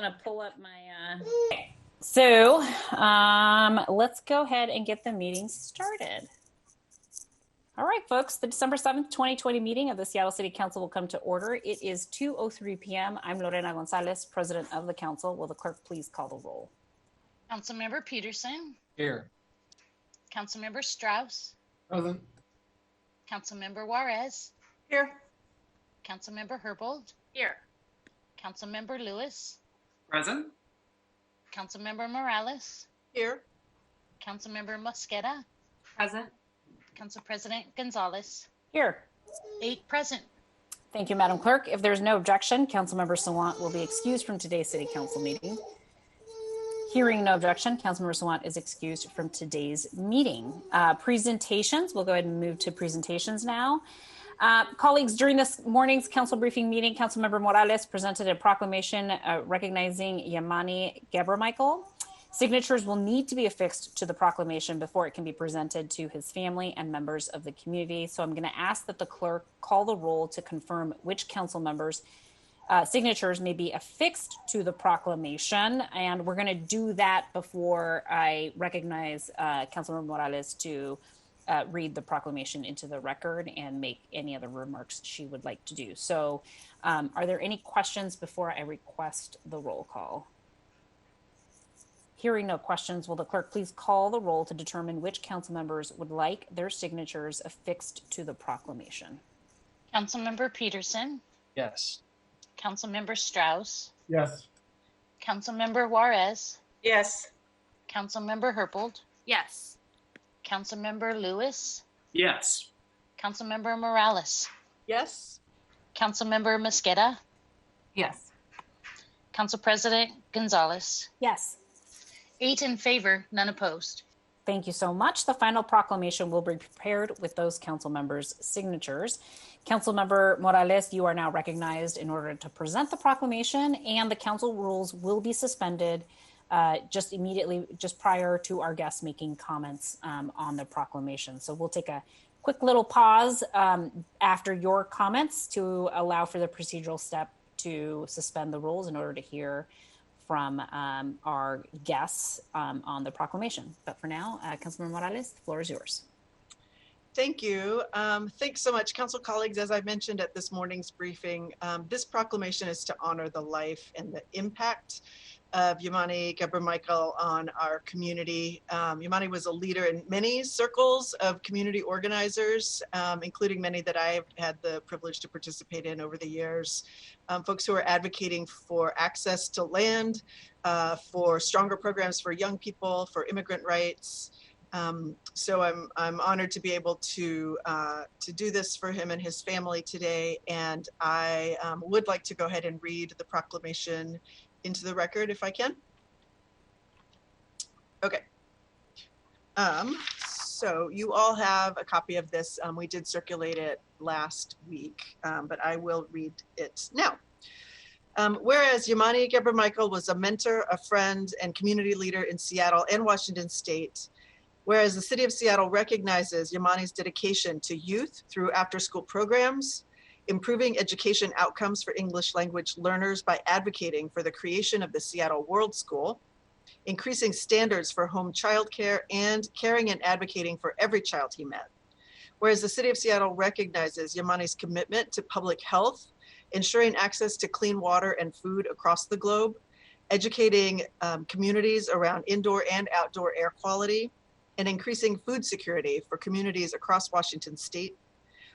gonna pull up my so let's go ahead and get the meeting started. All right, folks, the December 7th, 2020 meeting of the Seattle City Council will come to order. It is 2:03 p.m. I'm Lorena Gonzalez, President of the Council. Will the clerk please call the roll? Councilmember Peterson. Here. Councilmember Strauss. Present. Councilmember Juarez. Here. Councilmember Herbold. Here. Councilmember Lewis. Present. Councilmember Morales. Here. Councilmember Mosqueda. Present. Council President Gonzalez. Here. 8 present. Thank you, Madam Clerk. If there's no objection, Councilmember Sawant will be excused from today's City Council meeting. Hearing no objection, Councilmember Sawant is excused from today's meeting. Presentations, we'll go ahead and move to presentations now. Colleagues, during this morning's council briefing meeting, Councilmember Morales presented a proclamation recognizing Yamani Gebremichael. Signatures will need to be affixed to the proclamation before it can be presented to his family and members of the community. So I'm going to ask that the clerk call the roll to confirm which council members' signatures may be affixed to the proclamation. And we're going to do that before I recognize Councilmember Morales to read the proclamation into the record and make any other remarks she would like to do. So are there any questions before I request the roll call? Hearing no questions, will the clerk please call the roll to determine which council members would like their signatures affixed to the proclamation? Councilmember Peterson. Yes. Councilmember Strauss. Yes. Councilmember Juarez. Yes. Councilmember Herbold. Yes. Councilmember Lewis. Yes. Councilmember Morales. Yes. Councilmember Mosqueda. Yes. Council President Gonzalez. Yes. 8 in favor, none opposed. Thank you so much. The final proclamation will be prepared with those council members' signatures. Councilmember Morales, you are now recognized in order to present the proclamation, and the council rules will be suspended just prior to our guests making comments on the proclamation. So we'll take a quick little pause after your comments to allow for the procedural step to suspend the rules in order to hear from our guests on the proclamation. But for now, Councilmember Morales, the floor is yours. Thank you. Thanks so much, council colleagues. As I mentioned at this morning's briefing, this proclamation is to honor the life and the impact of Yamani Gebremichael on our community. Yamani was a leader in many circles of community organizers, including many that I've had the privilege to participate in over the years. Folks who are advocating for access to land, for stronger programs for young people, for immigrant rights. So I'm honored to be able to do this for him and his family today. And I would like to go ahead and read the proclamation into the record if I can. Okay. So you all have a copy of this. We did circulate it last week, but I will read it now. Whereas Yamani Gebremichael was a mentor, a friend, and community leader in Seattle and Washington State, whereas the City of Seattle recognizes Yamani's dedication to youth through after-school programs, improving education outcomes for English language learners by advocating for the creation of the Seattle World School, increasing standards for home childcare, and caring and advocating for every child he met. Whereas the City of Seattle recognizes Yamani's commitment to public health, ensuring access to clean water and food across the globe, educating communities around indoor and outdoor air quality, and increasing food security for communities across Washington State.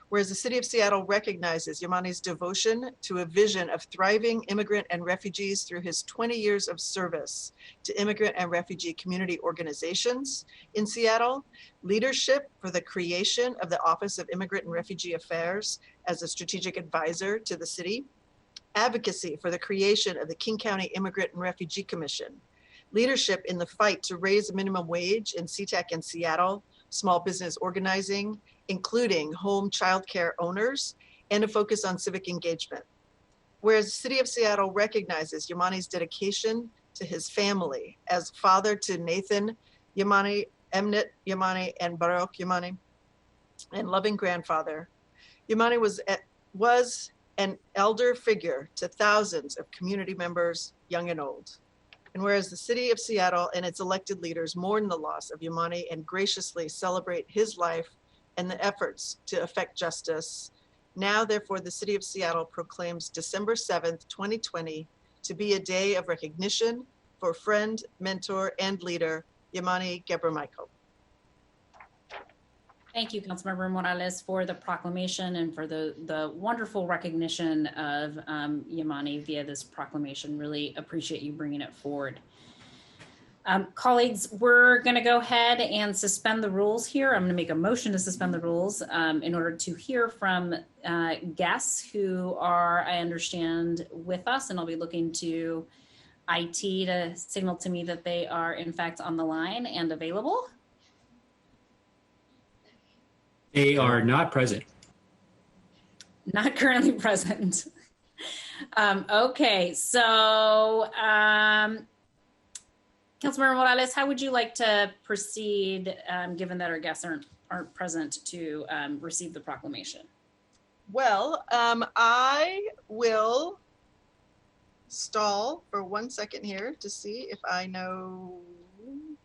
Whereas the City of Seattle recognizes Yamani's devotion to a vision of thriving immigrant and refugees through his 20 years of service to immigrant and refugee community organizations in Seattle, leadership for the creation of the Office of Immigrant and Refugee Affairs as a strategic advisor to the city, advocacy for the creation of the King County Immigrant and Refugee Commission, leadership in the fight to raise the minimum wage in SeaTac in Seattle, small business organizing, including home child care owners, and a focus on civic engagement. Whereas the City of Seattle recognizes Yamani's dedication to his family as father to Nathan Yamani, Emnet Yamani, and Baruch Yamani, and loving grandfather, Yamani was an elder figure to thousands of community members, young and old. And whereas the city of Seattle and its elected leaders mourn the loss of Yamani and graciously celebrate his life and the efforts to effect justice, now therefore the city of Seattle proclaims December 7th, 2020 to be a day of recognition for friend, mentor, and leader, Yamani Gebremichael. Thank you, Councilmember Morales, for the proclamation and for the wonderful recognition of Yamani via this proclamation. Really appreciate you bringing it forward. Colleagues, we're going to go ahead and suspend the rules here. I'm going to make a motion to suspend the rules in order to hear from guests who are, I understand, with us, and I'll be looking to IT to signal to me that they are in fact on the line and available. They are not present. Not currently present. Okay, so Councilmember Morales, how would you like to proceed, given that our guests aren't present to receive the proclamation? Well, I will stall for 1 second here to see if I know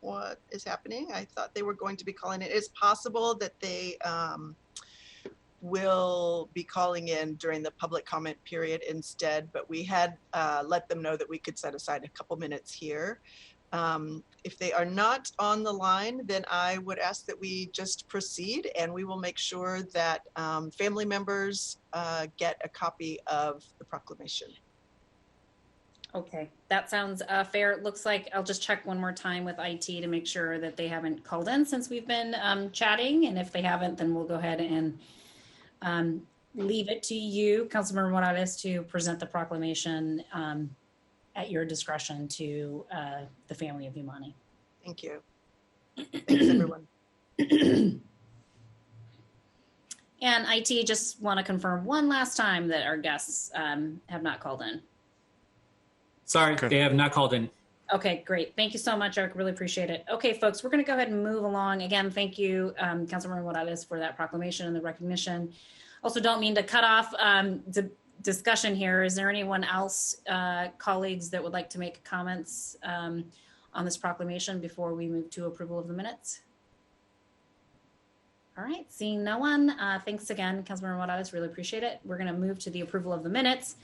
what is happening. I thought they were going to be calling it. It's possible that they will be calling in during the public comment period instead, but we had let them know that we could set aside a couple minutes here. If they are not on the line, then I would ask that we just proceed, and we will make sure that family members get a copy of the proclamation. Okay, that sounds fair. It looks like I'll just check one more time with IT to make sure that they haven't called in since we've been chatting. And if they haven't, then we'll go ahead and leave it to you, Councilmember Morales, to present the proclamation at your discretion to the family of Yamani. Thank you. Thanks, everyone. And IT, just want to confirm one last time that our guests have not called in. Sorry, they have not called in. Okay, great. Thank you so much, Eric. Really appreciate it. Okay, folks, we're going to go ahead and move along. Again, thank you, Councilmember Morales, for that proclamation and the recognition. Also, don't mean to cut off the discussion here. Is there anyone else, colleagues, that would like to make comments on this proclamation before we move to approval of the minutes? All right, seeing no one, thanks again, Councilmember Morales. Really appreciate it. We're going to move to the approval of the minutes.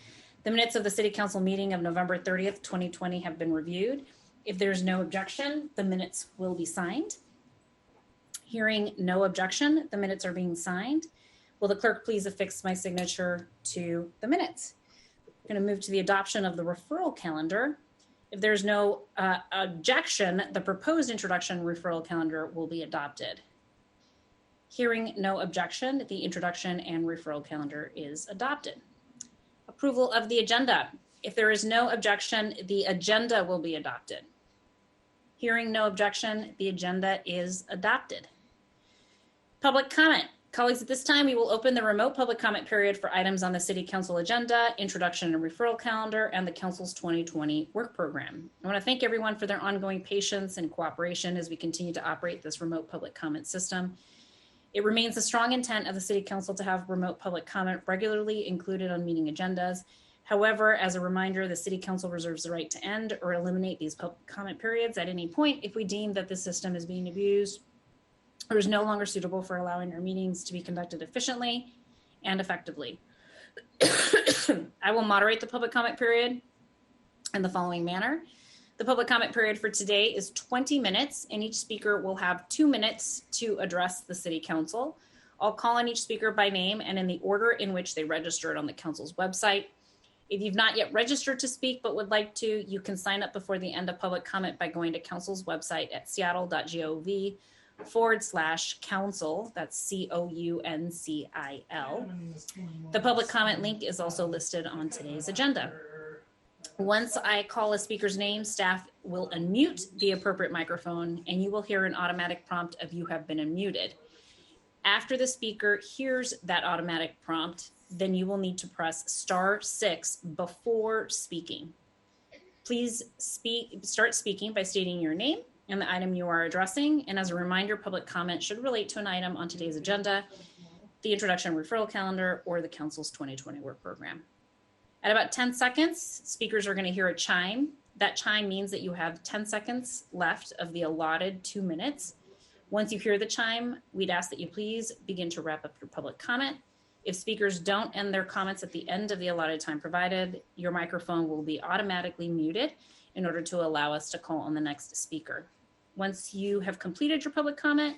The minutes of the City Council meeting of November 30th, 2020 have been reviewed. If there's no objection, the minutes will be signed. Hearing no objection, the minutes are being signed. Will the clerk please affix my signature to the minutes? We're going to move to the adoption of the referral calendar. If there's no objection, the proposed introduction referral calendar will be adopted. Hearing no objection, the introduction and referral calendar is adopted. Approval of the agenda. If there is no objection, the agenda will be adopted. Hearing no objection, the agenda is adopted. Public comment. Colleagues, at this time, we will open the remote public comment period for items on the City Council agenda, introduction and referral calendar, and the Council's 2020 work program. I want to thank everyone for their ongoing patience and cooperation as we continue to operate this remote public comment system. It remains a strong intent of the City Council to have remote public comment regularly included on meeting agendas. However, as a reminder, the City Council reserves the right to end or eliminate these public comment periods at any point if we deem that the system is being abused or is no longer suitable for allowing our meetings to be conducted efficiently and effectively. I will moderate the public comment period in the following manner. The public comment period for today is 20 minutes, and each speaker will have 2 minutes to address the City Council. I'll call on each speaker by name and in the order in which they registered on the Council's website. If you've not yet registered to speak but would like to, you can sign up before the end of public comment by going to Council's website at seattle.gov/council. That's COUNCIL. The public comment link is also listed on today's agenda. Once I call a speaker's name, staff will unmute the appropriate microphone and you will hear an automatic prompt of "you have been unmuted." After the speaker hears that automatic prompt, then you will need to press *6 before speaking. Please start speaking by stating your name and the item you are addressing. And as a reminder, public comment should relate to an item on today's agenda, the introduction referral calendar, or the Council's 2020 work program. At about 10 seconds, speakers are going to hear a chime That chime means that you have 10 seconds left of the allotted 2 minutes. Once you hear the chime, we'd ask that you please begin to wrap up your public comment. If speakers don't end their comments at the end of the allotted time provided, your microphone will be automatically muted in order to allow us to call on the next speaker. Once you have completed your public comment,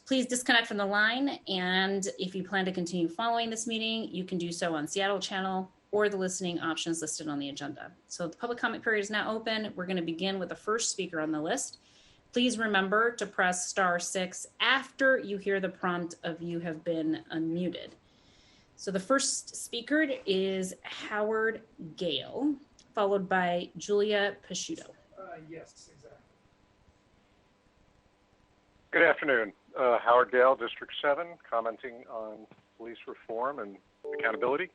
please disconnect from the line. And if you plan to continue following this meeting, you can do so on Seattle channel or the listening options listed on the agenda. So the public comment period is now open. We're going to begin with the first speaker on the list. Please remember to press *6 after you hear the prompt of "you have been unmuted." So the first speaker is Howard Gale, followed by Julia Pisciuto. Yes, exactly. Good afternoon. Howard Gale, District 7, commenting on police reform and accountability.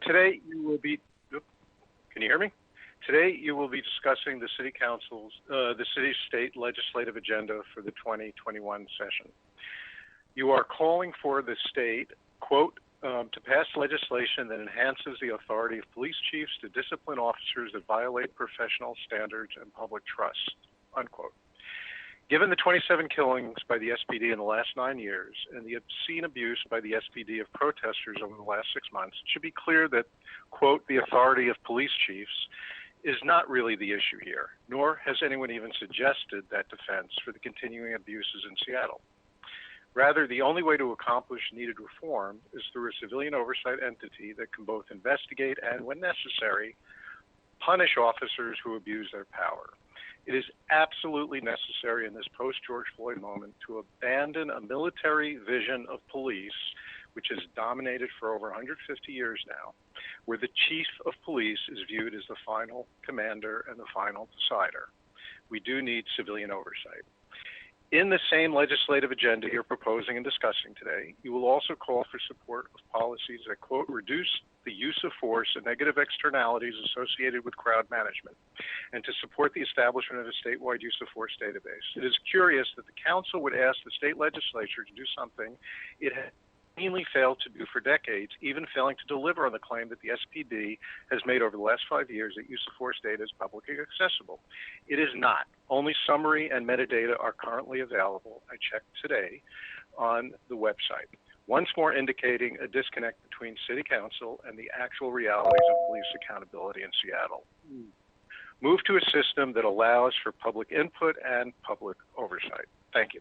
Today you will be, can you hear me? Today you will be discussing the City Council's, the city's state legislative agenda for the 2021 session. You are calling for the state, quote, to pass legislation that enhances the authority of police chiefs to discipline officers that violate professional standards and public trust, unquote. Given the 27 killings by the SPD in the last 9 years and the obscene abuse by the SPD of protesters over the last 6 months, it should be clear that, quote, the authority of police chiefs is not really the issue here, nor has anyone even suggested that defense for the continuing abuses in Seattle. Rather, the only way to accomplish needed reform is through a civilian oversight entity that can both investigate and, when necessary, punish officers who abuse their power. It is absolutely necessary in this post-George Floyd moment to abandon a military vision of police, which has dominated for over 150 years now, where the chief of police is viewed as the final commander and the final decider. We do need civilian oversight. In the same legislative agenda you're proposing and discussing today, you will also call for support of policies that, quote, reduce the use of force and negative externalities associated with crowd management, and to support the establishment of a statewide use of force database. It is curious that the council would ask the state legislature to do something it has mainly failed to do for decades, even failing to deliver on the claim that the SPD has made over the last 5 years that use of force data is publicly accessible. It is not. Only summary and metadata are currently available, I checked today, on the website. Once more indicating a disconnect between City Council and the actual realities of police accountability in Seattle. Move to a system that allows for public input and public oversight. Thank you.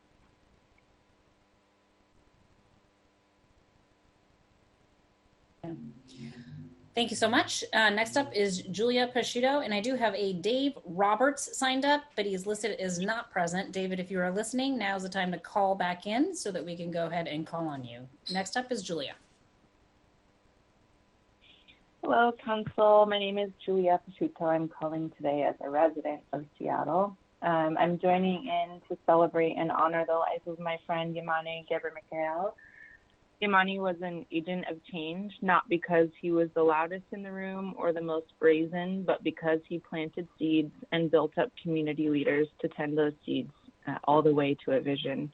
Thank you so much. Next up is Julia Pisciuto, and I do have a Dave Roberts signed up, but he's listed as not present. David, if you are listening, now's the time to call back in so that we can go ahead and call on you. Next up is Julia. Hello, Council. My name is Julia Pisciuto. I'm calling today as a resident of Seattle. I'm joining in to celebrate and honor the life of my friend Yamane Geber-Mikhail. Yamane was an agent of change, not because he was the loudest in the room or the most brazen, but because he planted seeds and built up community leaders to tend those seeds all the way to a vision.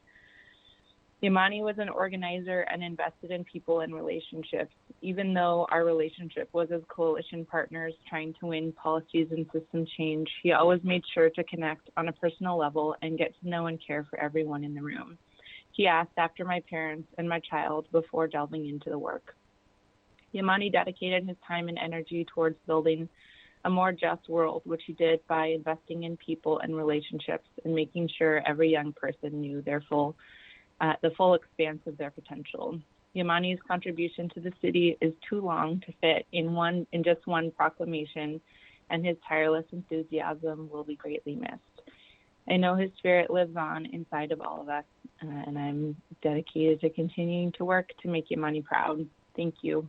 Yamane was an organizer and invested in people and relationships. Even though our relationship was as coalition partners trying to win policies and system change, he always made sure to connect on a personal level and get to know and care for everyone in the room. He asked after my parents and my child before delving into the work. Yamane dedicated his time and energy towards building a more just world, which he did by investing in people and relationships and making sure every young person knew the full expanse of their potential. Yamane's contribution to the city is too long to fit in just one proclamation, and his tireless enthusiasm will be greatly missed. I know his spirit lives on inside of all of us, and I'm dedicated to continuing to work to make Yamane proud. Thank you.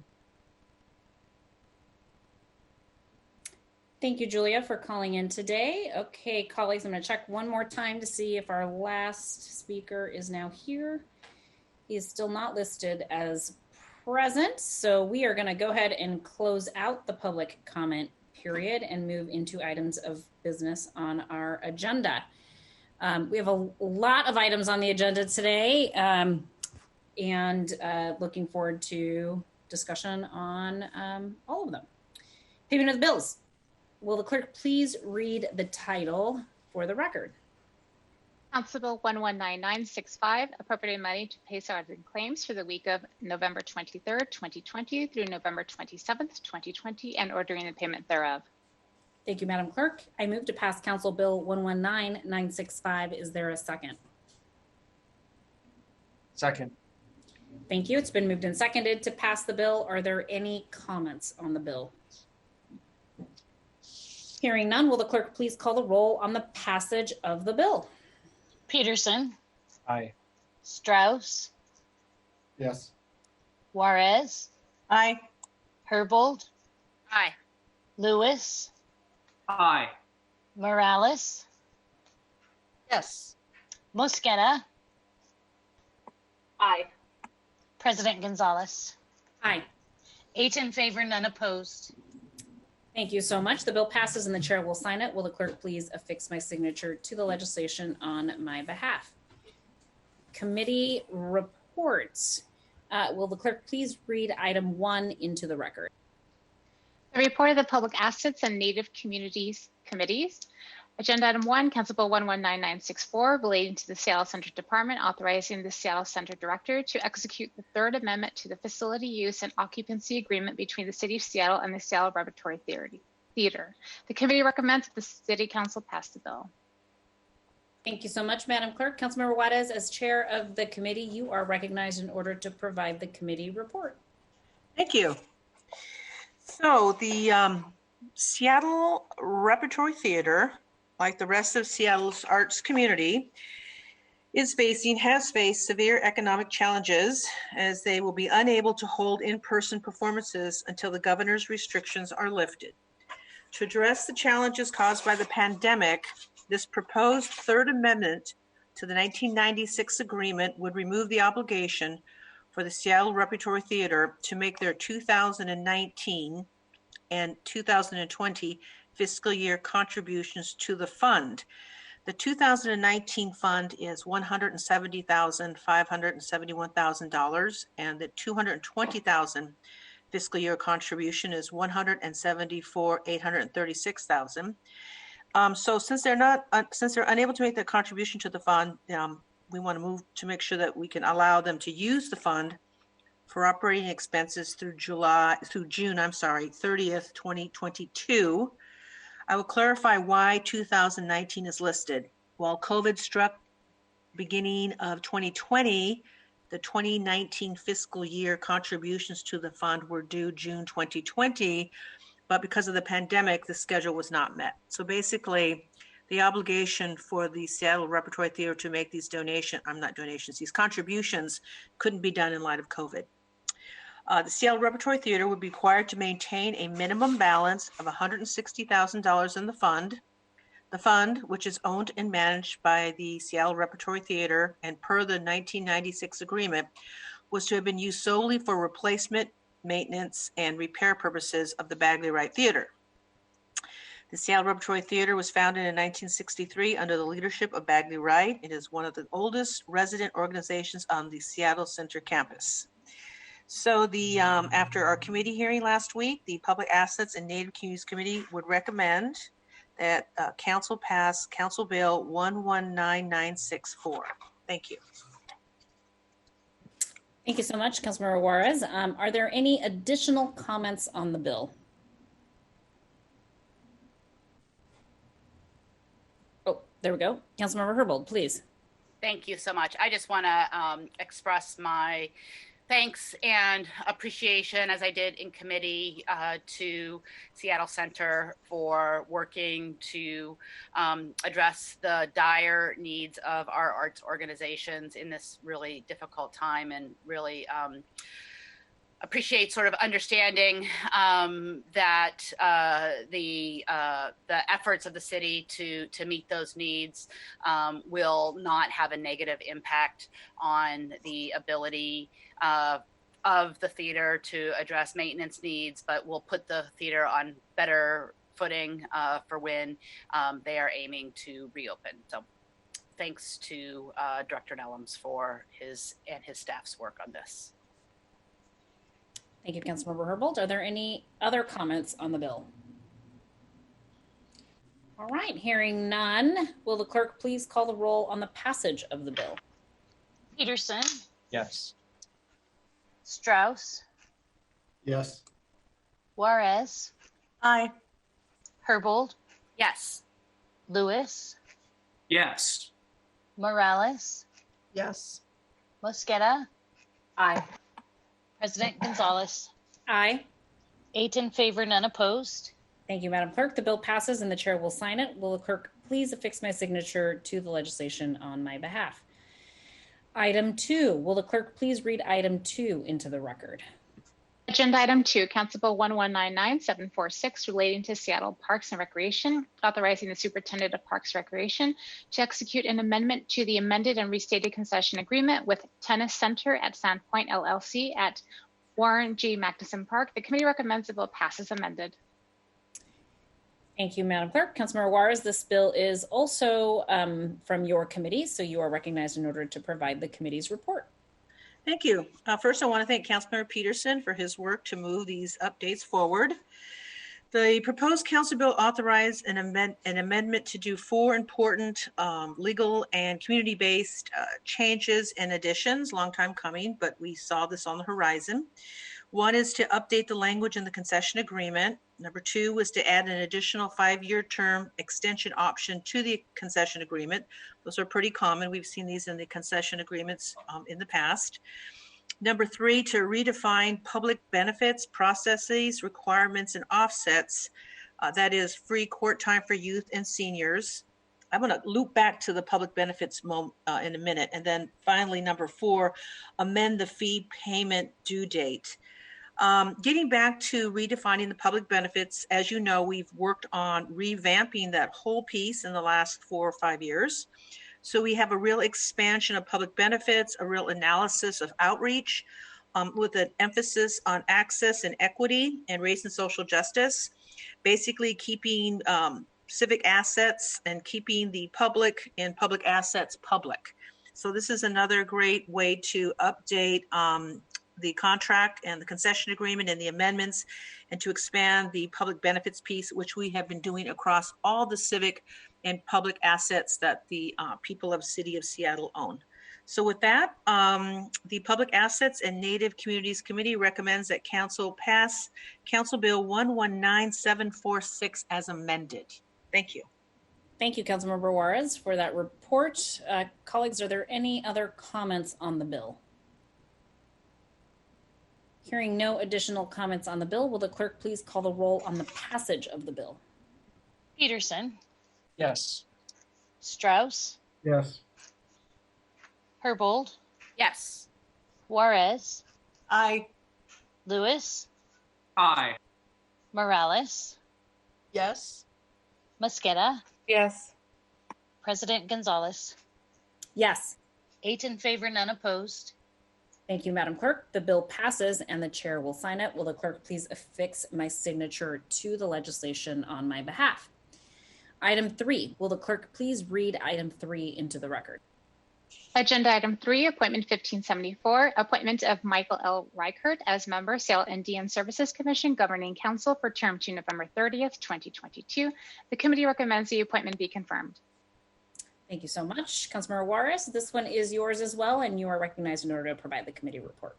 Thank you, Julia, for calling in today. Okay, colleagues, I'm going to check one more time to see if our last speaker is now here. He is still not listed as present, so we are going to go ahead and close out the public comment period and move into items of business on our agenda. We have a lot of items on the agenda today, and looking forward to discussion on all of them. Payment of the bills. will the clerk please read the title for the record? Council Bill 119965, appropriating money to pay salaries and claims for the week of November 23rd, 2020 through November 27th, 2020, and ordering the payment thereof. Thank you, Madam Clerk. I move to pass Council Bill 119965. Is there a second? Second. Thank you. It's been moved and seconded to pass the bill. Are there any comments on the bill? Hearing none, will the clerk please call the roll on the passage of the bill? Peterson, Aye. Strauss, Yes. Juarez, Aye. Herbold, Aye. Lewis, Aye. Morales, Yes. Mosqueda, Aye. President Gonzalez. Aye. 8 in favor, none opposed. Thank you so much. The bill passes and the chair will sign it. Will the clerk please affix my signature to the legislation on my behalf? Committee reports. Will the clerk please read item 1 into the record? The report of the Public Assets and Native Communities Committees. Agenda item 1, Council Bill 119964, relating to the Seattle Center Department, authorizing the Seattle Center Director to execute the third amendment to the facility use and occupancy agreement between the City of Seattle and the Seattle Repertory Theater. The committee recommends that the City Council pass the bill. Thank you so much, Madam Clerk. Councilmember Juarez, as chair of the committee, you are recognized in order to provide the committee report. Thank you. So the Seattle Repertory Theater, like the rest of Seattle's arts community, has faced severe economic challenges as they will be unable to hold in-person performances until the governor's restrictions are lifted. To address the challenges caused by the pandemic, this proposed third amendment to the 1996 agreement would remove the obligation for the Seattle Repertory Theater to make their 2019 and 2020 fiscal year contributions to the fund. The 2019 fund is $170,571,000, and the 220,000 fiscal year contribution is $174,836,000. So since they're unable to make the contribution to the fund, we want to move to make sure that we can allow them to use the fund for operating expenses through June 30th, 2022. I will clarify why 2019 is listed. While COVID struck beginning of 2020, the 2019 fiscal year contributions to the fund were due June 2020, but because of the pandemic, the schedule was not met. So basically, the obligation for the Seattle Repertory Theater to make these these contributions couldn't be done in light of COVID. The Seattle Repertory Theater would be required to maintain a minimum balance of $160,000 in the fund. The fund, which is owned and managed by the Seattle Repertory Theater and per the 1996 agreement, was to have been used solely for replacement, maintenance, and repair purposes of the Bagley Wright Theater. The Seattle Repertory Theater was founded in 1963 under the leadership of Bagley Wright. It is one of the oldest resident organizations on the Seattle Center campus. So after our committee hearing last week, the Public Assets and Native Communities Committee would recommend that Council pass Council Bill 119964. Thank you. Thank you so much, Councilmember Juarez. Are there any additional comments on the bill? Oh, there we go. Councilmember Herbold, please. Thank you so much. I just want to express my thanks and appreciation, as I did in committee, to Seattle Center for working to address the dire needs of our arts organizations in this really difficult time, and really appreciate sort of understanding that the efforts of the city to meet those needs will not have a negative impact on the ability of the theater to address maintenance needs, but will put the theater on better footing for when they are aiming to reopen. So thanks to Director Nellums for his staff's work on this. Thank you, Councilmember Herbold. Are there any other comments on the bill? All right, hearing none, will the clerk please call the roll on the passage of the bill? Peterson, Yes. Strauss, Yes. Juarez, Aye. Herbold, Yes. Lewis, Yes. Morales, Yes. Mosqueda, Aye. President Gonzalez. Aye. 8 in favor, none opposed. Thank you, Madam Clerk. The bill passes and the chair will sign it. Will the clerk please affix my signature to the legislation on my behalf? Item 2, will the clerk please read item 2 into the record? Agenda item 2, Council Bill 1199746, relating to Seattle Parks and Recreation, authorizing the Superintendent of Parks and Recreation to execute an amendment to the amended and restated concession agreement with Tennis Center at Sandpoint LLC at Warren G. Magnuson Park. The committee recommends the bill pass as amended. Thank you, Madam Clerk. Councilmember Juarez, this bill is also from your committee, so you are recognized in order to provide the committee's report. Thank you. First, I want to thank Councilmember Peterson for his work to move these updates forward. The proposed council bill authorized an amendment to do 4 important legal and community-based changes and additions, long time coming, but we saw this on the horizon. One is to update the language in the concession agreement. Number 2 was to add an additional 5-year term extension option to the concession agreement. Those are pretty common. We've seen these in the concession agreements in the past. Number 3, to redefine public benefits, processes, requirements, and offsets. That is free court time for youth and seniors. I'm going to loop back to the public benefits in a minute. And then finally, number 4, amend the fee payment due date. Getting back to redefining the public benefits, as you know, we've worked on revamping that whole piece in the last 4 or 5 years. So we have a real expansion of public benefits, a real analysis of outreach, with an emphasis on access and equity and race and social justice, basically keeping civic assets and keeping the public and public assets public. So this is another great way to update the contract and the concession agreement and the amendments, and to expand the public benefits piece, which we have been doing across all the civic and public assets that the people of the City of Seattle own. So with that, the Public Assets and Native Communities Committee recommends that Council pass Council Bill 119746 as amended. Thank you. Thank you, Councilmember Juarez, for that report. Colleagues, are there any other comments on the bill? Hearing no additional comments on the bill, will the clerk please call the roll on the passage of the bill? Peterson, Yes. Strauss, Yes. Herbold, Yes. Juarez, Aye. Lewis, Aye. Morales, Yes. Mosqueda, Yes. President Gonzalez. Yes. 8 in favor, none opposed. Thank you, Madam Clerk. The bill passes and the chair will sign it. Will the clerk please affix my signature to the legislation on my behalf? Item 3, will the clerk please read item 3 into the record? Agenda item 3, appointment 1574, appointment of Michael L. Reichert as member, Seattle Indian Services Commission Governing Council for term to November 30th, 2022. The committee recommends the appointment be confirmed. Thank you so much. Councilmember Juarez, this one is yours as well, and you are recognized in order to provide the committee report.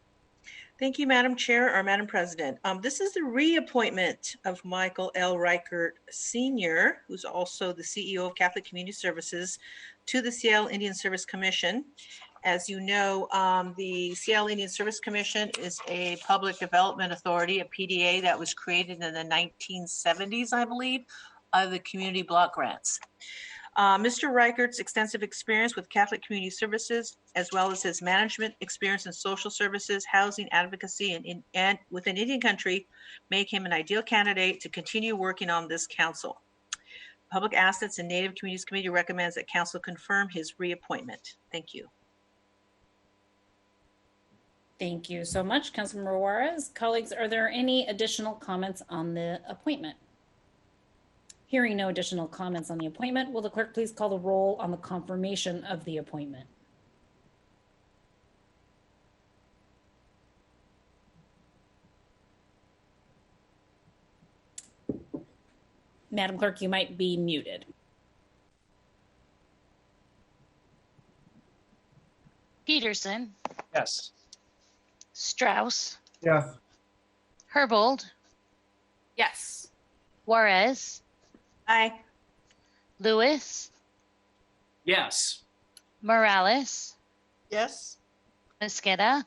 Thank you, Madam Chair or Madam President. This is the reappointment of Michael L. Reichert Sr., who's also the CEO of Catholic Community Services, to the Seattle Indian Service Commission. As you know, the Seattle Indian Service Commission is a public development authority, a PDA that was created in the 1970s, I believe, out of the community block grants. Mr. Reichert's extensive experience with Catholic Community Services, as well as his management experience in social services, housing advocacy, and within Indian country, make him an ideal candidate to continue working on this council. Public Assets and Native Communities Committee recommends that council confirm his reappointment. Thank you. Thank you so much, Councilmember Juarez. Colleagues, are there any additional comments on the appointment? Hearing no additional comments on the appointment, will the clerk please call the roll on the confirmation of the appointment? Madam Clerk, you might be muted. Peterson, Yes. Strauss, Yes. Herbold, Yes. Juarez, Aye. Lewis, Yes. Morales, Yes. Mosqueda,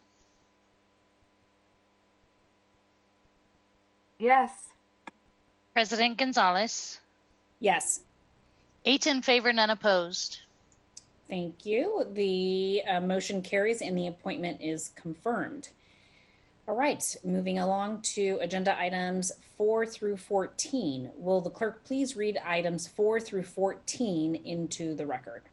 Yes. President Gonzalez. Yes. 8 in favor, none opposed. Thank you. The motion carries and the appointment is confirmed. All right, moving along to agenda items 4 through 14. Will the clerk please read items 4 through 14 into the record?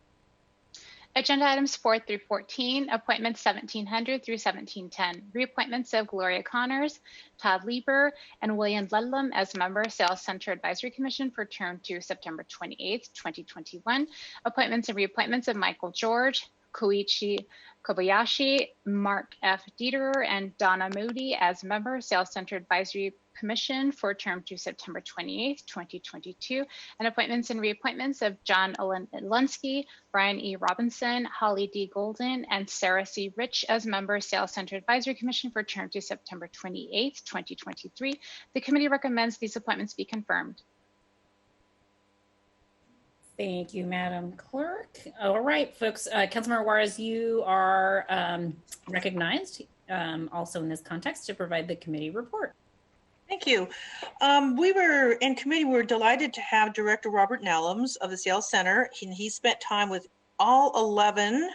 Agenda items 4 through 14, appointments 1700 through 1710. Reappointments of Gloria Connors, Todd Lieber, and William Ludlam as member, Sales Center Advisory Commission for term to September 28th, 2021. Appointments and reappointments of Michael George, Koichi Kobayashi, Mark F. Dieterer, and Donna Moody as member, Sales Center Advisory Commission for term to September 28th, 2022, and appointments and reappointments of John Lunsky, Brian E. Robinson, Holly D. Golden, and Sarah C. Rich as member, Sales Center Advisory Commission for term to September 28th, 2023. The committee recommends these appointments be confirmed. Thank you, Madam Clerk. All right, folks, Councilmember Juarez, you are recognized also in this context to provide the committee report. Thank you. We were in committee, we were delighted to have Director Robert Nellums of the Seattle Center. He spent time with all 11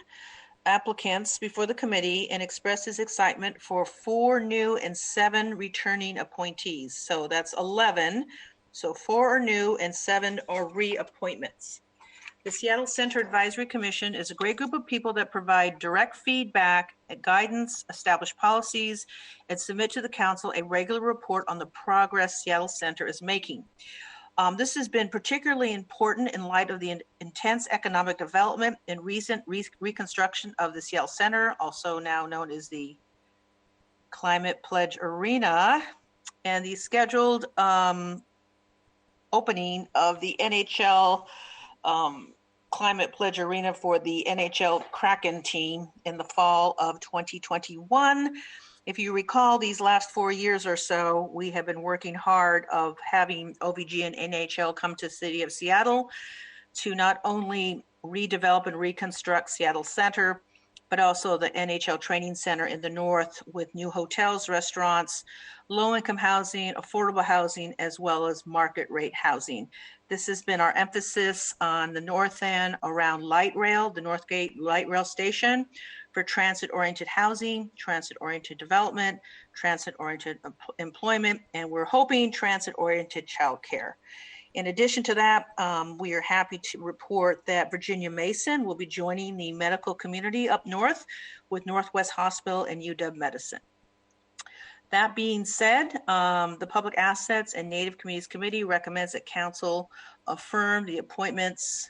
applicants before the committee and expressed his excitement for 4 new and 7 returning appointees. So that's 11. So 4 are new and 7 are reappointments. The Seattle Center Advisory Commission is a great group of people that provide direct feedback, guidance, establish policies, and submit to the council a regular report on the progress Seattle Center is making. This has been particularly important in light of the intense economic development and recent reconstruction of the Seattle Center, also now known as the Climate Pledge Arena, and the scheduled opening of the NHL Climate Pledge Arena for the NHL Kraken team in the fall of 2021. If you recall, these last 4 years or so, we have been working hard of having OVG and NHL come to the city of Seattle to not only redevelop and reconstruct Seattle Center, but also the NHL Training Center in the north with new hotels, restaurants, low-income housing, affordable housing, as well as market rate housing. This has been our emphasis on the north end around light rail, the Northgate Light Rail Station, for transit-oriented housing, transit-oriented development, transit-oriented employment, and we're hoping transit-oriented childcare. In addition to that, we are happy to report that Virginia Mason will be joining the medical community up north with Northwest Hospital and UW Medicine. That being said, the Public Assets and Native Communities Committee recommends that Council affirm the appointments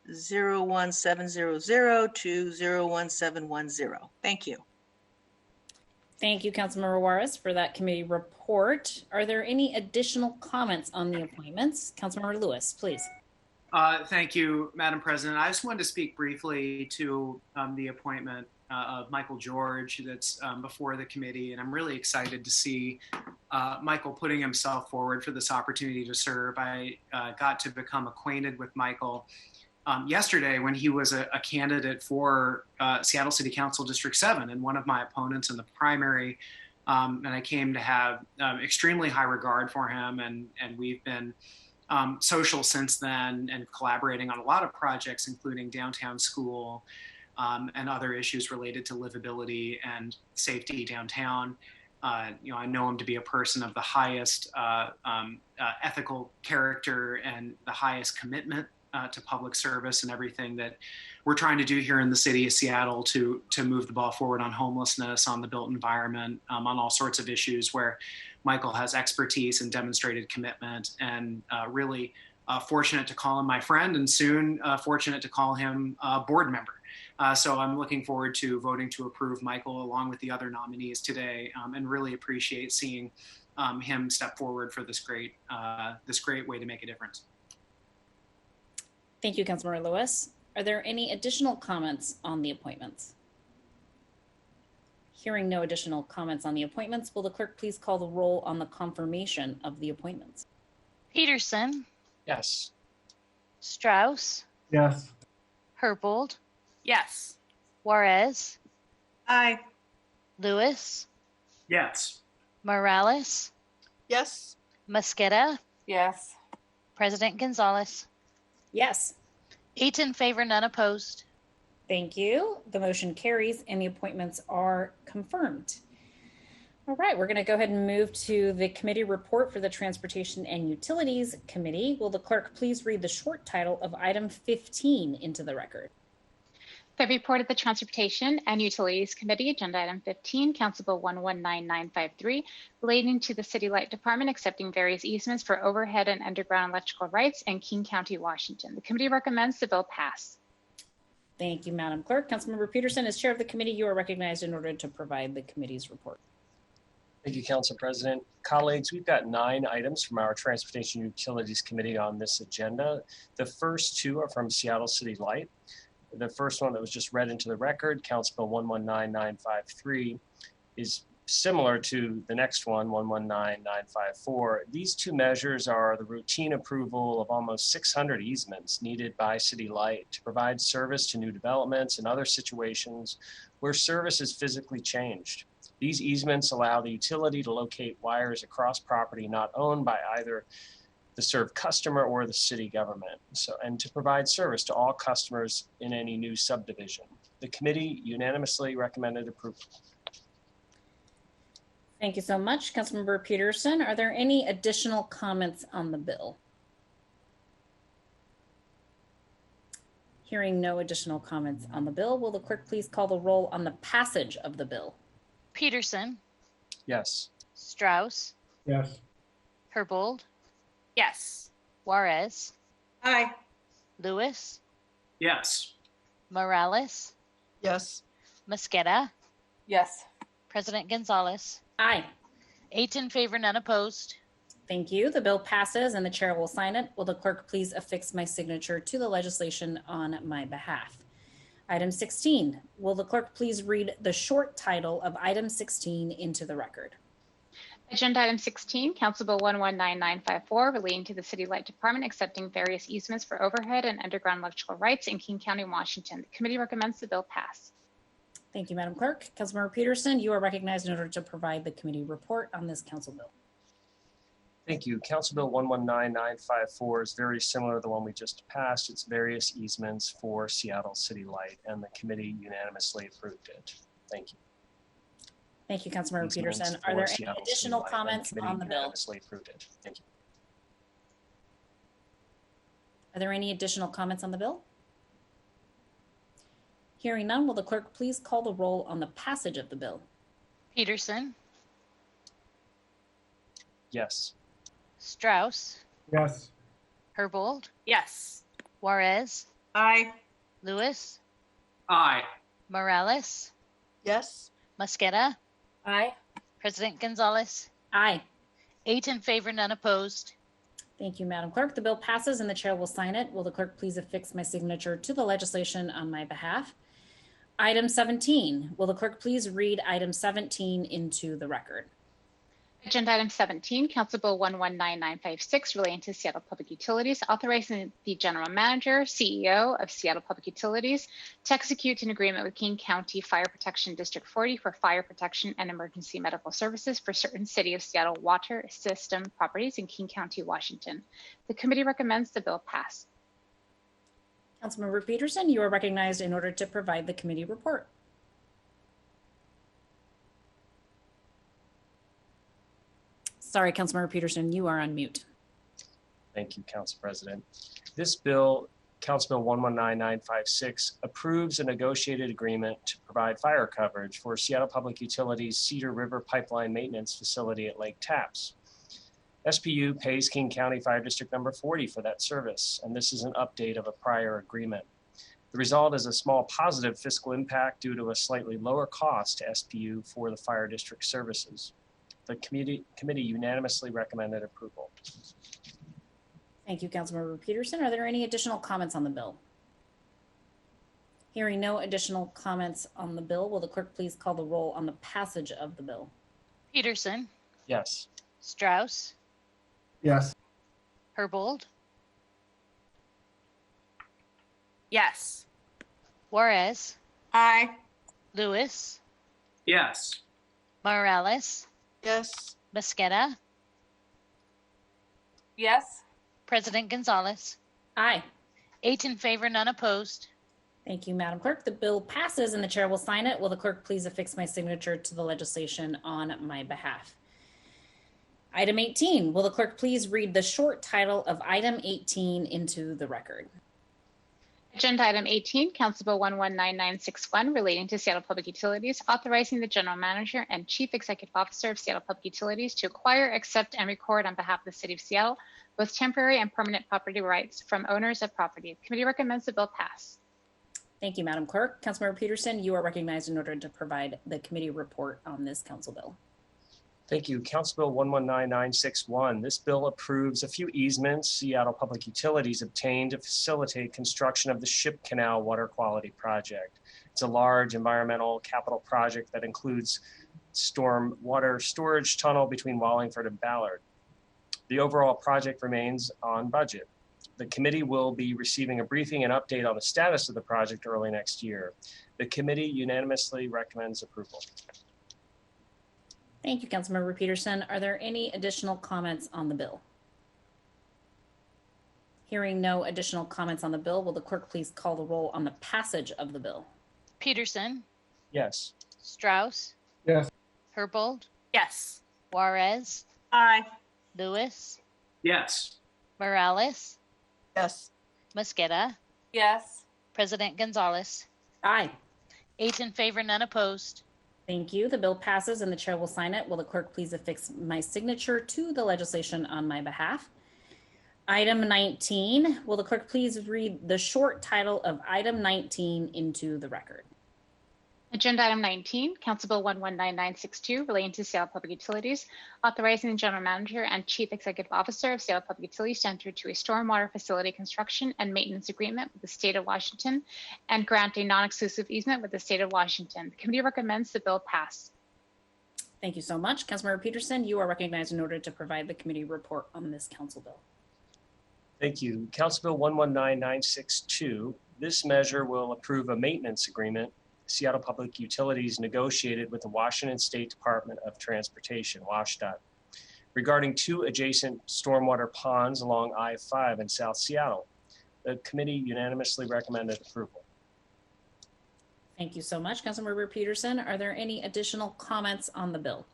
01700 to 01710. Thank you. Thank you, Councilmember Juarez, for that committee report. Are there any additional comments on the appointments? Councilmember Lewis, please. Thank you, Madam President. I just wanted to speak briefly to the appointment of Michael George that's before the committee, and I'm really excited to see Michael putting himself forward for this opportunity to serve. I got to become acquainted with Michael yesterday when he was a candidate for Seattle City Council District 7 and one of my opponents in the primary, and I came to have extremely high regard for him, and we've been social since then and collaborating on a lot of projects, including downtown school and other issues related to livability and safety downtown. I know him to be a person of the highest ethical character and the highest commitment to public service and everything that we're trying to do here in the city of Seattle to move the ball forward on homelessness, on the built environment, on all sorts of issues where Michael has expertise and demonstrated commitment, and really fortunate to call him my friend, and soon fortunate to call him a board member. So I'm looking forward to voting to approve Michael along with the other nominees today, and really appreciate seeing him step forward for this great way to make a difference. Thank you, Councilmember Lewis. Are there any additional comments on the appointments? Hearing no additional comments on the appointments, will the clerk please call the roll on the confirmation of the appointments? Peterson, Yes. Strauss, Yes. Herbold, Yes. Juarez, Aye. Lewis, Yes. Morales, Yes. Mosqueda, Yes. President Gonzalez. Yes. 8 in favor, none opposed. Thank you. The motion carries and the appointments are confirmed. All right, we're going to go ahead and move to the committee report for the Transportation and Utilities Committee. Will the clerk please read the short title of item 15 into the record? The report of the Transportation and Utilities Committee, Agenda Item 15, Council Bill 119953, relating to the City Light Department accepting various easements for overhead and underground electrical rights in King County, Washington. The committee recommends the bill pass. Thank you, Madam Clerk. Councilmember Peterson, as chair of the committee, you are recognized in order to provide the committee's report. Thank you, Council President. Colleagues, we've got 9 items from our Transportation and Utilities Committee on this agenda. The first 2 are from Seattle City Light. The first one that was just read into the record, Council Bill 119953, is similar to the next one, 119954. These 2 measures are the routine approval of almost 600 easements needed by City Light to provide service to new developments and other situations where service is physically changed. These easements allow the utility to locate wires across property not owned by either the served customer or the city government, and to provide service to all customers in any new subdivision. The committee unanimously recommended approval. Thank you so much, Councilmember Peterson. Are there any additional comments on the bill? Hearing no additional comments on the bill, will the clerk please call the roll on the passage of the bill? Peterson, Yes. Strauss, Yes. Herbold, Yes. Juarez, Aye. Lewis, Yes. Morales, Yes. Mosqueda, Yes. President Gonzalez. Aye. 8 in favor, none opposed. Thank you. The bill passes and the chair will sign it. Will the clerk please affix my signature to the legislation on my behalf? Item 16, will the clerk please read the short title of item 16 into the record? Agenda Item 16, Council Bill 119954, relating to the City Light Department accepting various easements for overhead and underground electrical rights in King County, Washington. The committee recommends the bill pass. Thank you, Madam Clerk. Councilmember Peterson, you are recognized in order to provide the committee report on this council bill. Thank you. Council Bill 119954 is very similar to the one we just passed. It's various easements for Seattle City Light, and the committee unanimously approved it. Thank you. Thank you, Councilmember Easements Peterson. for Are there any Seattle City additional Light, and comments committee on the bill? unanimously approved it. Thank you. Are there any additional comments on the bill? Hearing none, will the clerk please call the roll on the passage of the bill? Peterson, Yes. Strauss, Yes. Herbold, Yes. Juarez, Aye. Lewis, Aye. Morales, Yes. Mosqueda, Aye. President Gonzalez. Aye. 8 in favor, none opposed. Thank you, Madam Clerk. The bill passes and the chair will sign it. Will the clerk please affix my signature to the legislation on my behalf? Item 17, will the clerk please read item 17 into the record? Agenda Item 17, Council Bill 119956, relating to Seattle Public Utilities, authorizing the General Manager, CEO of Seattle Public Utilities to execute an agreement with King County Fire Protection District 40 for fire protection and emergency medical services for certain City of Seattle water system properties in King County, Washington. The committee recommends the bill pass. Councilmember Peterson, you are recognized in order to provide the committee report. Sorry, Councilmember Peterson, you are on mute. Thank you, Council President. This bill, Council Bill 119956, approves a negotiated agreement to provide fire coverage for Seattle Public Utilities Cedar River Pipeline Maintenance Facility at Lake Tapps. SPU pays King County Fire District number 40 for that service, and this is an update of a prior agreement. The result is a small positive fiscal impact due to a slightly lower cost to SPU for the fire district services. The committee unanimously recommended approval. Thank you, Councilmember Peterson. Are there any additional comments on the bill? Hearing no additional comments on the bill, will the clerk please call the roll on the passage of the bill? Peterson, Yes. Strauss, Yes. Herbold, Yes. Juarez, Aye. Lewis, Yes. Morales, Yes. Mosqueda, Yes. President Gonzalez. Aye. 8 in favor, none opposed. Thank you, Madam Clerk. The bill passes and the chair will sign it. Will the clerk please affix my signature to the legislation on my behalf? Item 18, will the clerk please read the short title of item 18 into the record? Agenda item 18, Council Bill 119961, relating to Seattle Public Utilities, authorizing the General Manager and Chief Executive Officer of Seattle Public Utilities to acquire, accept, and record on behalf of the City of Seattle both temporary and permanent property rights from owners of property. The committee recommends the bill pass. Thank you, Madam Clerk. Councilmember Peterson, you are recognized in order to provide the committee report on this council bill. Thank you. Council Bill 119961. This bill approves a few easements Seattle Public Utilities obtained to facilitate construction of the Ship Canal Water Quality Project. It's a large environmental capital project that includes stormwater storage tunnel between Wallingford and Ballard. The overall project remains on budget. The committee will be receiving a briefing and update on the status of the project early next year. The committee unanimously recommends approval. Thank you, Councilmember Peterson. Are there any additional comments on the bill? Hearing no additional comments on the bill, will the clerk please call the roll on the passage of the bill? Peterson, Yes. Strauss, Yes. Herbold, Yes. Juarez, Aye. Lewis, Yes. Morales, Yes. Mosqueda, Yes. President Gonzalez. Aye. 8 in favor, none opposed. Thank you. The bill passes and the chair will sign it. Will the clerk please affix my signature to the legislation on my behalf? Item 19, will the clerk please read the short title of item 19 into the record? Agenda item 19, Council Bill 119962, relating to Seattle Public Utilities, authorizing the General Manager and Chief Executive Officer of Seattle Public Utilities to enter into a stormwater facility construction and maintenance agreement with the State of Washington and grant a non-exclusive easement with the State of Washington. The committee recommends the bill pass. Thank you so much. Councilmember Peterson, you are recognized in order to provide the committee report on this council bill. Thank you. Council Bill 119962. This measure will approve a maintenance agreement Seattle Public Utilities negotiated with the Washington State Department of Transportation, WSDOT, regarding 2 adjacent stormwater ponds along I-5 in South Seattle. The committee unanimously recommended approval. Thank you so much, Councilmember Peterson. Are there any additional comments on the bill?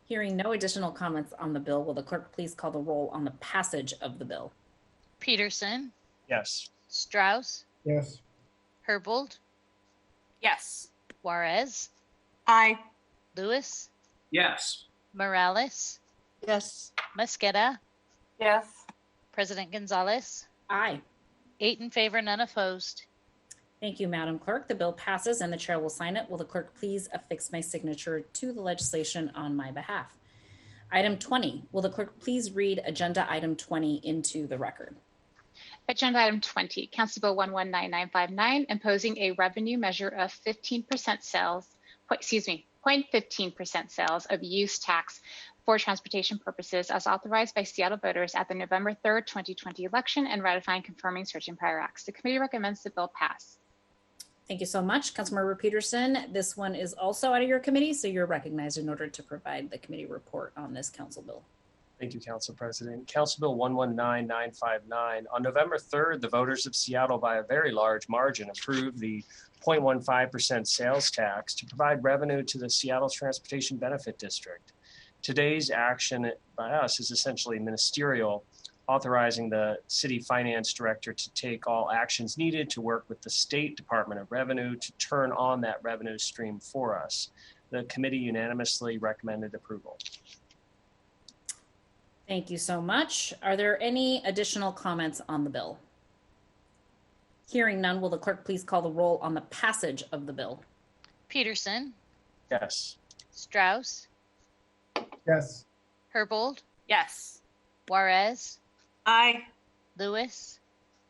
Hearing no additional comments on the bill, will the clerk please call the roll on the passage of the bill? Peterson, Yes. Strauss, Yes. Herbold, Yes. Juarez, Aye. Lewis, Yes. Morales, Yes. Mosqueda, Yes. President Gonzalez. Aye. 8 in favor, none opposed. Thank you, Madam Clerk. The bill passes and the chair will sign it. Will the clerk please affix my signature to the legislation on my behalf? Item 20, will the clerk please read agenda item 20 into the record? Agenda item 20, Council Bill 119959, imposing a revenue measure of 15% sales, 0.15% sales of use tax for transportation purposes as authorized by Seattle voters at the November 3rd, 2020 election and ratifying confirming certain prior acts. The committee recommends the bill pass. Thank you so much, Councilmember Peterson. This one is also out of your committee, so you're recognized in order to provide the committee report on this council bill. Thank you, Council President. Council Bill 119959. On November 3rd, the voters of Seattle, by a very large margin, approved the 0.15% sales tax to provide revenue to the Seattle Transportation Benefit District. Today's action by us is essentially ministerial, authorizing the City Finance Director to take all actions needed to work with the State Department of Revenue to turn on that revenue stream for us. The committee unanimously recommended approval. Thank you so much. Are there any additional comments on the bill? Hearing none, will the clerk please call the roll on the passage of the bill? Peterson, Yes. Strauss, Yes. Herbold, Yes. Juarez, Aye. Lewis,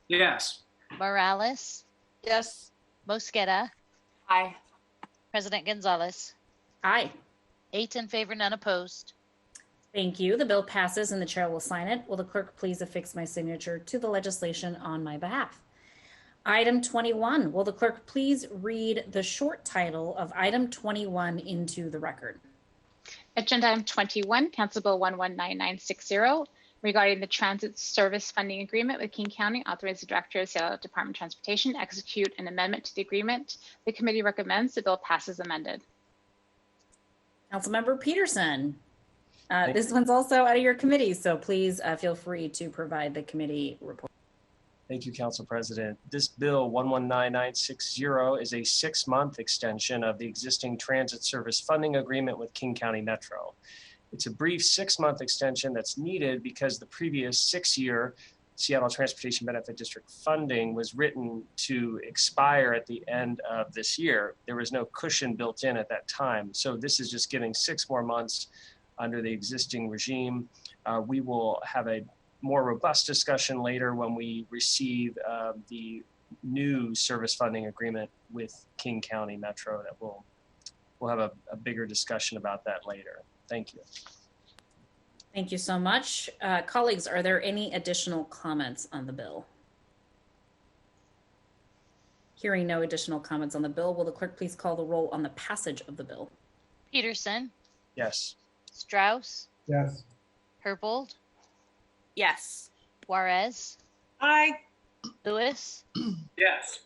Yes. Morales, Yes. Mosqueda, Aye. President Gonzalez. Aye. 8 in favor, none opposed. Thank you. The bill passes and the chair will sign it. Will the clerk please affix my signature to the legislation on my behalf? Item 21, will the clerk please read the short title of item 21 into the record? Agenda item 21, Council Bill 119960, regarding the transit service funding agreement with King County, authorize the Director of Seattle Department of Transportation to execute an amendment to the agreement. The committee recommends the bill passes amended. Councilmember Peterson. This one's also out of your committee, so please feel free to provide the committee report. Thank you, Council President. This bill 119960 is a 6-month extension of the existing transit service funding agreement with King County Metro. It's a brief 6-month extension that's needed because the previous 6-year Seattle Transportation Benefit District funding was written to expire at the end of this year. There was no cushion built in at that time. So this is just giving 6 more months under the existing regime. We will have a more robust discussion later when we receive the new service funding agreement with King County Metro. That we'll have a bigger discussion about that later. Thank you. Thank you so much. Colleagues, are there any additional comments on the bill? Hearing no additional comments on the bill, will the clerk please call the roll on the passage of the bill? Peterson, Yes. Strauss, Yes. Herbold, Yes. Juarez, Aye. Lewis, Yes.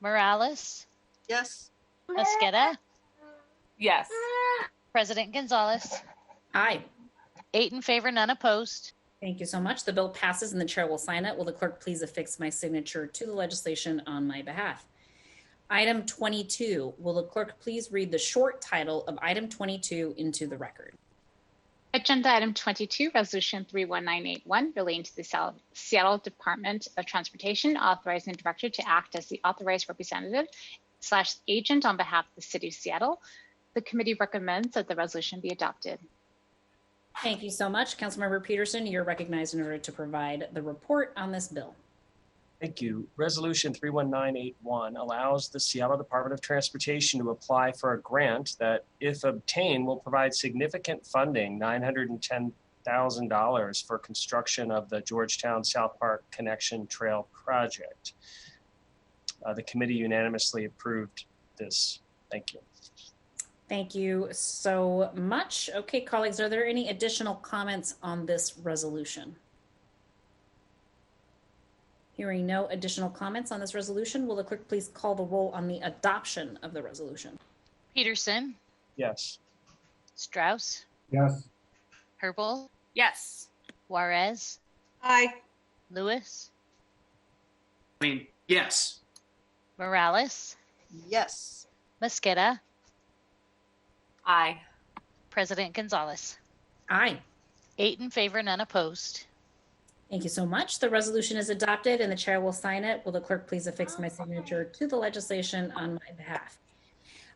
Morales, Yes. Mosqueda, Yes. President Gonzalez. Aye. 8 in favor, none opposed. Thank you so much. The bill passes and the chair will sign it. Will the clerk please affix my signature to the legislation on my behalf? Item 22, will the clerk please read the short title of item 22 into the record? Agenda item 22, resolution 31981, relating to the Seattle Department of Transportation, authorizing the director to act as the authorized representative/agent on behalf of the city of Seattle. The committee recommends that the resolution be adopted. Thank you so much. Councilmember Peterson, you're recognized in order to provide the report on this bill. Thank you. Resolution 31981 allows the Seattle Department of Transportation to apply for a grant that, if obtained, will provide significant funding, $910,000 for construction of the Georgetown South Park Connection Trail project. The committee unanimously approved this. Thank you. Thank you so much. Okay, colleagues, are there any additional comments on this resolution? Hearing no additional comments on this resolution, will the clerk please call the roll on the adoption of the resolution? Peterson, Yes. Strauss, Yes. Herbold, Yes. Juarez, Aye. Lewis, Yes. Morales, Yes. Mosqueda, Aye. President Gonzalez. Aye. 8 in favor, none opposed. Thank you so much. The resolution is adopted and the chair will sign it. Will the clerk please affix my signature to the legislation on my behalf?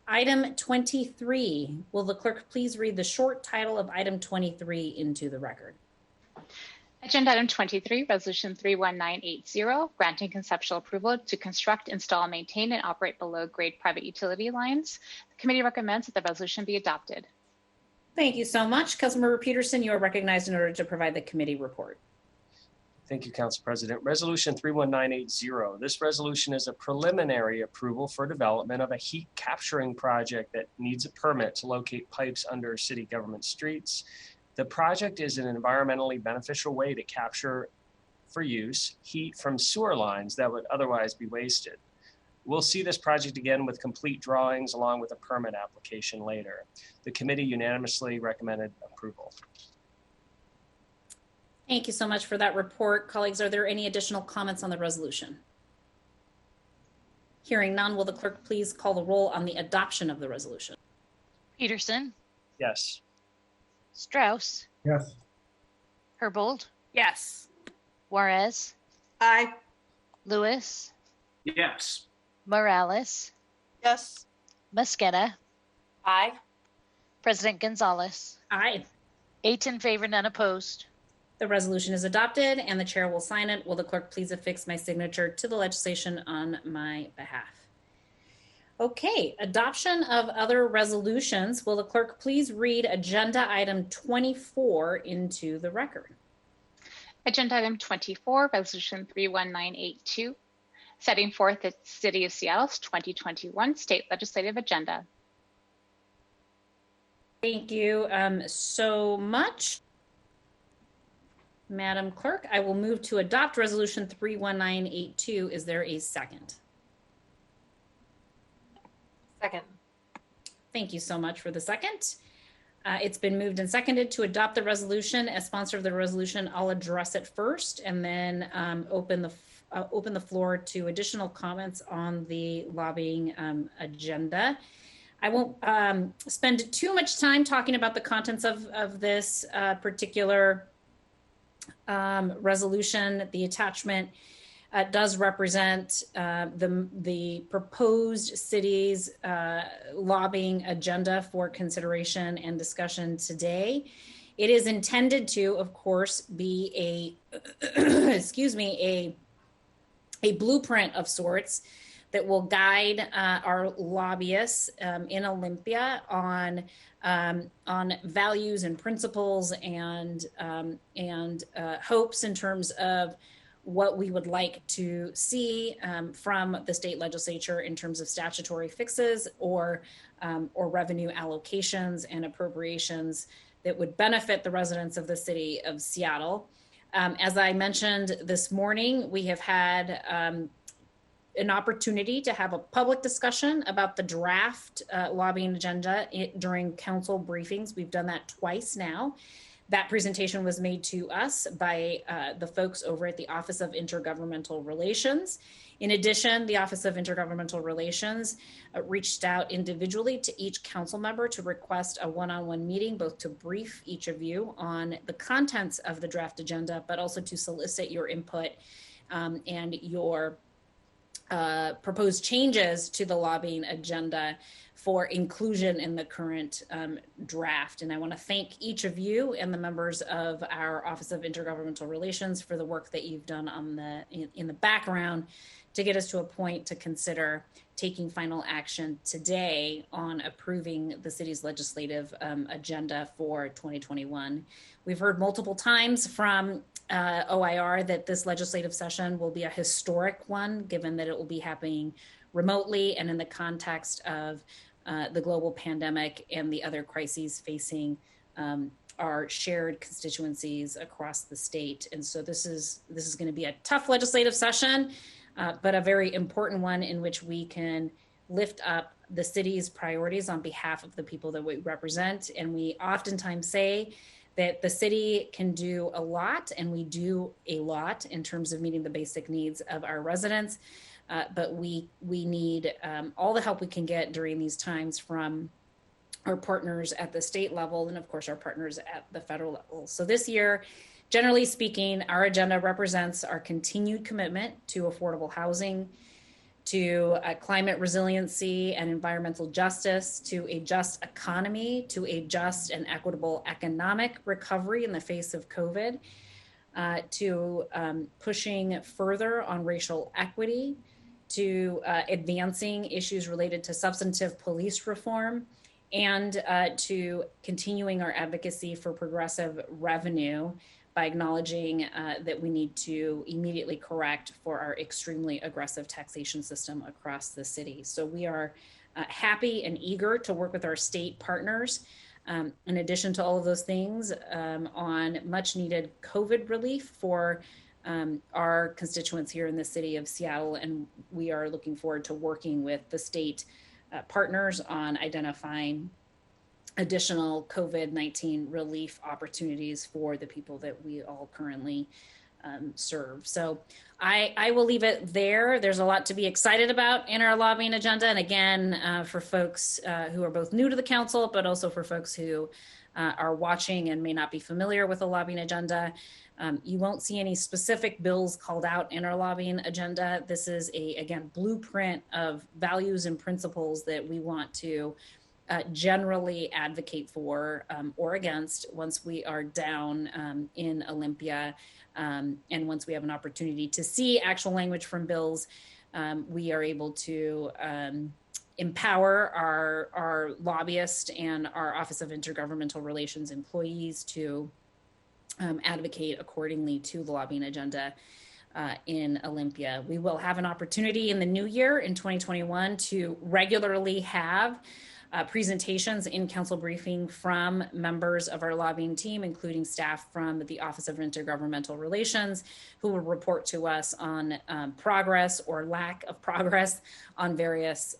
Item 23, will the clerk please read the short title of item 23 into the record? Agenda item 23, resolution 31980, granting conceptual approval to construct, install, maintain, and operate below grade private utility lines. The committee recommends that the resolution be adopted. Thank you so much. Councilmember Peterson, you are recognized in order to provide the committee report. Thank you, Council President. Resolution 31980. This resolution is a preliminary approval for development of a heat capturing project that needs a permit to locate pipes under city government streets. The project is an environmentally beneficial way to capture for use heat from sewer lines that would otherwise be wasted. We'll see this project again with complete drawings along with a permit application later. The committee unanimously recommended approval. Thank you so much for that report. Colleagues, are there any additional comments on the resolution? Hearing none, will the clerk please call the roll on the adoption of the resolution? Peterson, Yes. Strauss, Yes. Herbold, Yes. Juarez, Aye. Lewis, Yes. Morales, Yes. Mosqueda, Aye. President Gonzalez. Aye. 8 in favor, none opposed. The resolution is adopted and the chair will sign it. Will the clerk please affix my signature to the legislation on my behalf? Okay, adoption of other resolutions. Will the clerk please read agenda item 24 into the record? Agenda item 24, resolution 31982, setting forth the City of Seattle's 2021 state legislative agenda. Thank you so much, Madam Clerk. I will move to adopt resolution 31982. Is there a second? Second. Thank you so much for the second. It's been moved and seconded to adopt the resolution. As sponsor of the resolution, I'll address it first and then open the floor to additional comments on the lobbying agenda. I won't spend too much time talking about the contents of this particular resolution. The attachment does represent the proposed city's lobbying agenda for consideration and discussion today. It is intended to, of course, be a blueprint of sorts that will guide our lobbyists in Olympia on values and principles and hopes in terms of what we would like to see from the state legislature in terms of statutory fixes or revenue allocations and appropriations that would benefit the residents of the city of Seattle. As I mentioned this morning, we have had an opportunity to have a public discussion about the draft lobbying agenda during council briefings. We've done that twice now. That presentation was made to us by the folks over at the Office of Intergovernmental Relations. In addition, the Office of Intergovernmental Relations reached out individually to each council member to request a one-on-one meeting, both to brief each of you on the contents of the draft agenda, but also to solicit your input and your proposed changes to the lobbying agenda for inclusion in the current draft. And I want to thank each of you and the members of our Office of Intergovernmental Relations for the work that you've done on in the background to get us to a point to consider taking final action today on approving the city's legislative agenda for 2021. We've heard multiple times from OIR that this legislative session will be a historic one, given that it will be happening remotely and in the context of the global pandemic and the other crises facing our shared constituencies across the state. And so this is going to be a tough legislative session, but a very important one in which we can lift up the city's priorities on behalf of the people that we represent. And we oftentimes say that the city can do a lot, and we do a lot in terms of meeting the basic needs of our residents. But we need all the help we can get during these times from our partners at the state level and, of course, our partners at the federal level. So this year, generally speaking, our agenda represents our continued commitment to affordable housing, to climate resiliency and environmental justice, to a just economy, to a just and equitable economic recovery in the face of COVID, to pushing further on racial equity, to advancing issues related to substantive police reform, and to continuing our advocacy for progressive revenue by acknowledging that we need to immediately correct for our extremely aggressive taxation system across the city. So we are happy and eager to work with our state partners, in addition to all of those things, on much needed COVID relief for our constituents here in the city of Seattle. And we are looking forward to working with the state partners on identifying additional COVID-19 relief opportunities for the people that we all currently serve. So I will leave it there. There's a lot to be excited about in our lobbying agenda. And again, for folks who are both new to the council, but also for folks who are watching and may not be familiar with the lobbying agenda, you won't see any specific bills called out in our lobbying agenda. This is again, blueprint of values and principles that we want to generally advocate for or against once we are down in Olympia. And once we have an opportunity to see actual language from bills, we are able to empower our lobbyists and our Office of Intergovernmental Relations employees to advocate accordingly to the lobbying agenda in Olympia. We will have an opportunity in the new year in 2021 to regularly have presentations in council briefing from members of our lobbying team, including staff from the Office of Intergovernmental Relations, who will report to us on progress or lack of progress on various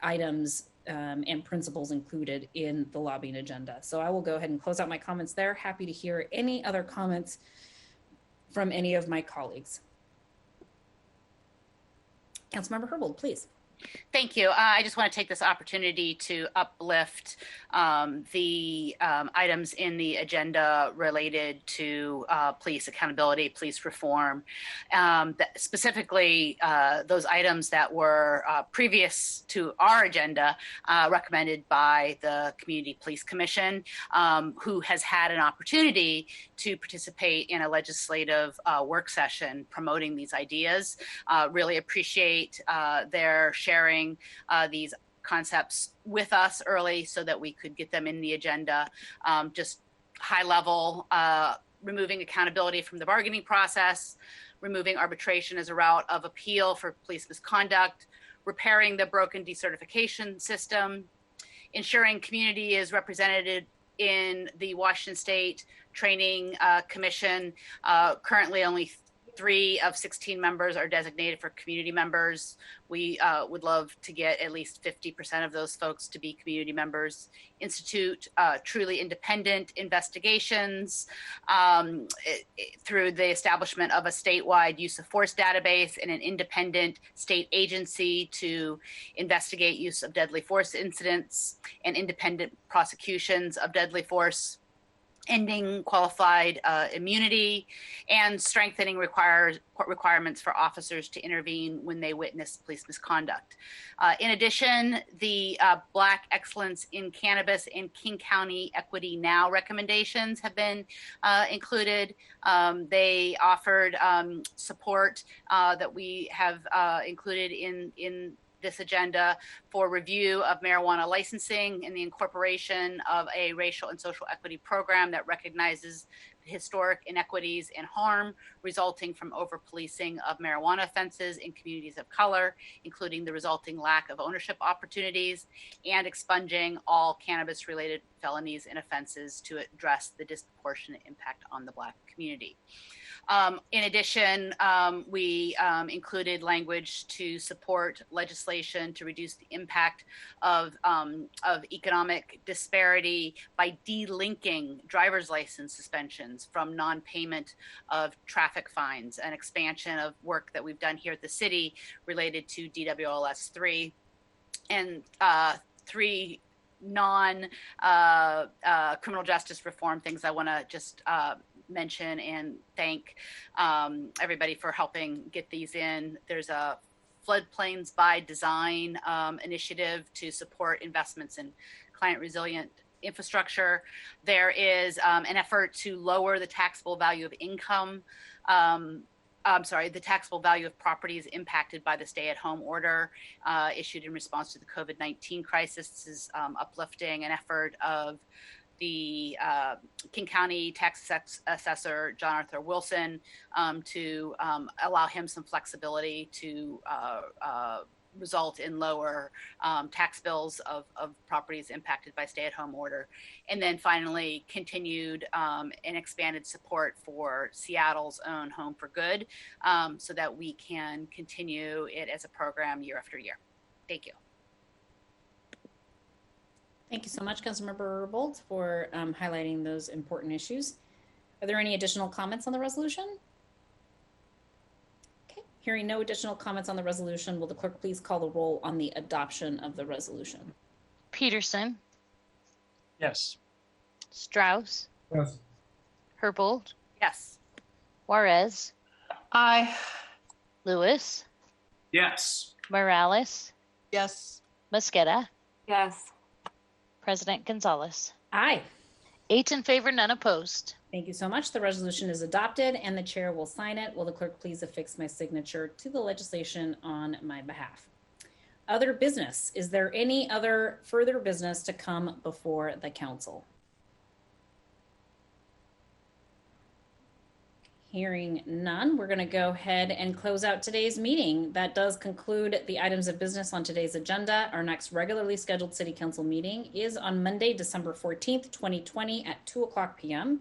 items and principles included in the lobbying agenda. So I will go ahead and close out my comments there. Happy to hear any other comments from any of my colleagues. Councilmember Herbold, please. Thank you. I just want to take this opportunity to uplift the items in the agenda related to police accountability, police reform, specifically those items that were previous to our agenda recommended by the Community Police Commission, who has had an opportunity to participate in a legislative work session promoting these ideas. Really appreciate their sharing these concepts with us early so that we could get them in the agenda. Just high level, removing accountability from the bargaining process, removing arbitration as a route of appeal for police misconduct, repairing the broken decertification system, ensuring community is represented in the Washington State Training Commission. Currently only 3 of 16 members are designated for community members. We would love to get at least 50% of those folks to be community members. Institute truly independent investigations through the establishment of a statewide use of force database and an independent state agency to investigate use of deadly force incidents and independent prosecutions of deadly force. Ending qualified immunity, and strengthening requirements for officers to intervene when they witness police misconduct. In addition, the Black Excellence in Cannabis and King County Equity Now recommendations have been included. They offered support that we have included in this agenda for review of marijuana licensing and the incorporation of a racial and social equity program that recognizes historic inequities and harm resulting from over-policing of marijuana offenses in communities of color, including the resulting lack of ownership opportunities, and expunging all cannabis-related felonies and offenses to address the disproportionate impact on the Black community. In addition, we included language to support legislation to reduce the impact of economic disparity by delinking driver's license suspensions from non-payment of traffic fines, an expansion of work that we've done here at the city related to DWLS 3, and 3 non-criminal justice reform things I want to just mention and thank everybody for helping get these in. There's a floodplains by design initiative to support investments in climate resilient infrastructure. There is an effort to lower the taxable value of income. The taxable value of properties impacted by the stay-at-home order issued in response to the COVID-19 crisis. This is uplifting an effort of the King County Tax Assessor, John Arthur Wilson, to allow him some flexibility to result in lower tax bills of properties impacted by stay-at-home order. And then finally, continued and expanded support for Seattle's own Home for Good so that we can continue it as a program year after year. Thank you. Thank you so much, Councilmember Bolt, for highlighting those important issues. Are there any additional comments on the resolution? Okay, hearing no additional comments on the resolution, will the clerk please call the roll on the adoption of the resolution? Peterson, Yes. Strauss, Yes. Herbold, Yes. Juarez, Aye. Lewis, Yes. Morales, Yes. Mosqueda, Yes. President Gonzalez. Aye. 8 in favor, none opposed. Thank you so much. The resolution is adopted and the chair will sign it. Will the clerk please affix my signature to the legislation on my behalf? Other business. Is there any other further business to come before the council? Hearing none, we're going to go ahead and close out today's meeting. That does conclude the items of business on today's agenda. Our next regularly scheduled city council meeting is on Monday, December 14th, 2020 at 2:00 p.m.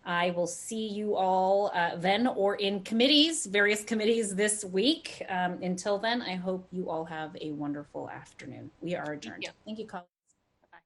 I will see you all then or in committees, various committees this week. Until then, I hope you all have a wonderful afternoon. We are adjourned. Thank you, colleagues. Bye-bye.